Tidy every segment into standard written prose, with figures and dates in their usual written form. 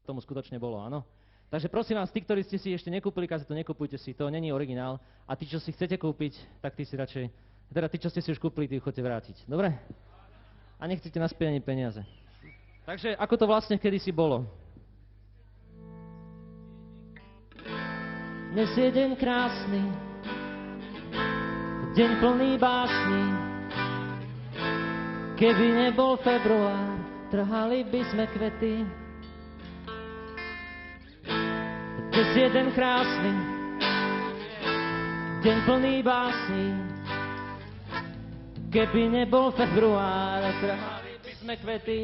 tomu skutočne bolo, áno. Takže prosím vás, tí, ktorí ste si ešte nekúpili kazetu, nekupujte si, to není originál. A tí, čo si chcete kúpiť, tak tí si radšej, teda tí, čo ste si už kúpili, tí chodte vrátiť. Dobre? A nechcete naspäť ani peniaze. Takže ako to vlastne kedysi bolo? Dnes je deň krásny, deň plný básni. Keby nebol február, trhali by sme kvety. Dnes je deň krásny, deň plný básni. Keby nebol február, trhali by sme kvety.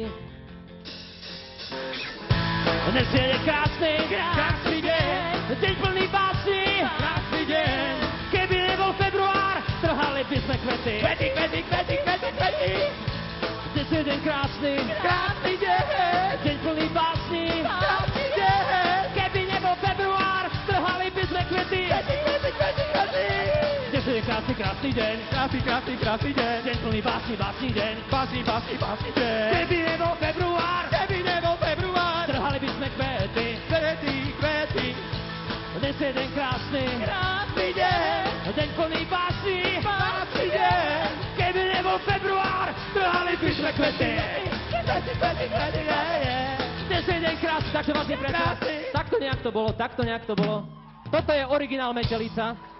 Dnes je deň krásny, krásny deň, deň plný básni. Krásny deň, keby nebol február, trhali by sme kvety. Kvety, kvety, kvety, kvety, kvety. Dnes je deň krásny, krásny deň, deň plný básni. Krásny deň, keby nebol február, trhali by sme kvety. Kvety, kvety, kvety, kvety. Dnes je deň krásny, krásny deň, krásny, krásny, krásny deň, deň plný básni, básni deň, básni, básni, básni deň. Keby nebol február, trhali by sme kvety, kvety, kvety. Dnes je deň krásny, krásny deň, deň plný básni, básni deň. Keby nebol február, trhali by sme kvety. Kvety, kvety, kvety, dnes je deň krásny, takže vás je prečo. Takto nejak to bolo, takto nejak to bolo. Toto je originál Metelica.